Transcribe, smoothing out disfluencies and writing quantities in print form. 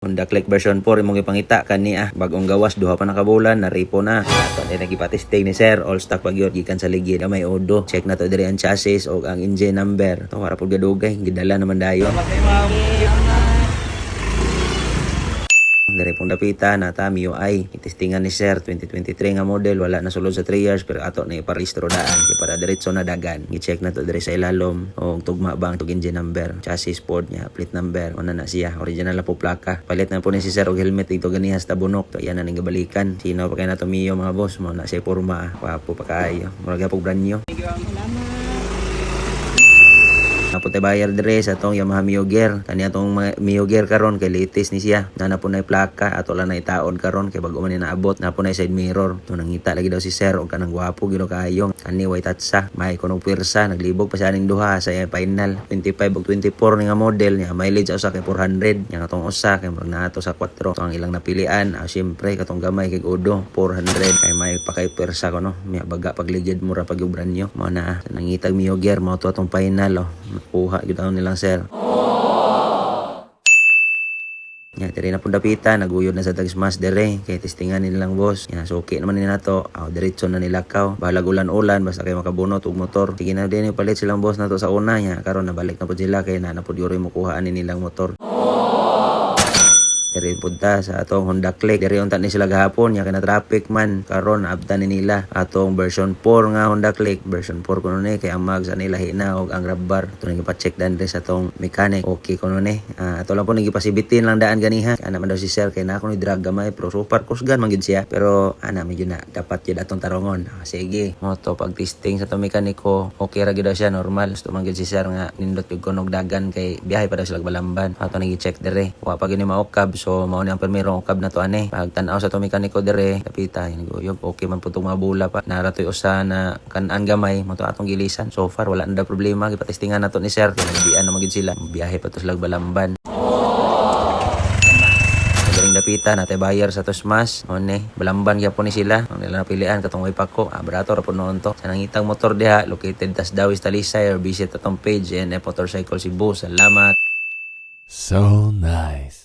Honda Click version 4 imong ipangita kani bagong gawas duha pa nakabulan naripo na. Ato ni nagipatesting ni sir, all stock pagyud gikan sa ligid may odo. Check na to diri ang chassis o ang engine number. To para pud gadugay gidala naman dayon. Dari pong dapita nata MIUI itestingan ni sir 2023 nga model wala na sulod sa 3 years pero ato na iparehistro daan kay para diretso na dagan gi-check na to diri sa ilalom o tugma bang tug engine number chassis Ford nya plate number una na siya original na po plaka palit na po ni si sir og helmet dito ganihas ta bunok to yan na ning gabalikan sino pa kay nato Mio mga boss mo na siya porma wapo pa kaayo murag po brand new. Napunta bayar dire sa atong Yamaha Mio Gear. Kani atong Mio Gear karon kay latest ni siya. Na po na plaka ato lang na itaon karon kay bago man ni naabot. Na po na side mirror. To nangita lagi daw si sir og kanang gwapo gino kaayo. Kani way tatsa. May kunog pwersa naglibog pa sa aning duha sa final 25 ug 24 ni nga model niya. Mileage usa kay 400. Yang atong usa kay murag naato sa 4. To ang ilang napilian. Syempre katong gamay kay Udo 400 kay may pakay pwersa ko no. May baga pagligid mura pag brand new. Mo na nangitag Mio Gear mo to atong final kuha gyud nilang sir. Ya, diri na pud dapita naguyod na sa tagismas dire kay testingan nilang boss. Ya, so okay naman nila to. Diretso na nilakaw. Balag ulan-ulan basta kay makabunot og motor. Sige na din palit silang boss nato sa una ya. Karon nabalik na pud sila kay na pud yuri mo kuhaan nilang motor. Diri punta sa atong Honda Click. Diri unta ni sila gahapon ya kana traffic man karon abtan ni nila atong version 4 nga Honda Click. Version 4 kuno ni kay amag sa nila hina og ang grab bar. Ito nang ipa-check dan sa atong mechanic. Okay kuno ni. Ato lang po nagipasibitin lang daan ganiha. Ana man daw si sir kay na ako ni drag gamay pero super kusgan man gid siya. Pero ana medyo na dapat jud atong tarongon. Sige. Mo to pag testing sa atong mekaniko okay ra gid daw siya normal. Gusto man gid si sir nga nindot gyud kunog dagan kay biyahe pa daw sila Balamban. Ato nagi-check dire. Wa pa gid ni maokab. So mao ni ang permirong ukab na to ani. Pag tan-aw sa to mekaniko dire, kapita naguyog okay man pud tong mga bula pa. Naratoy usa na kan-an gamay mo to atong gilisan. So far wala na problema gipatestingan nato ni sir. Nagbian na magid sila. Biyahe pa to sila Balamban. Galing dapita natay bayar sa Tosmas. One Balamban gyapon ni sila. Ang nila napilian katong way pako. Barato ra pud noon to. Sa nangitang motor diha located tas Dawis Talisay or visit atong page NF Motorcycle Cebu. Salamat. So nice.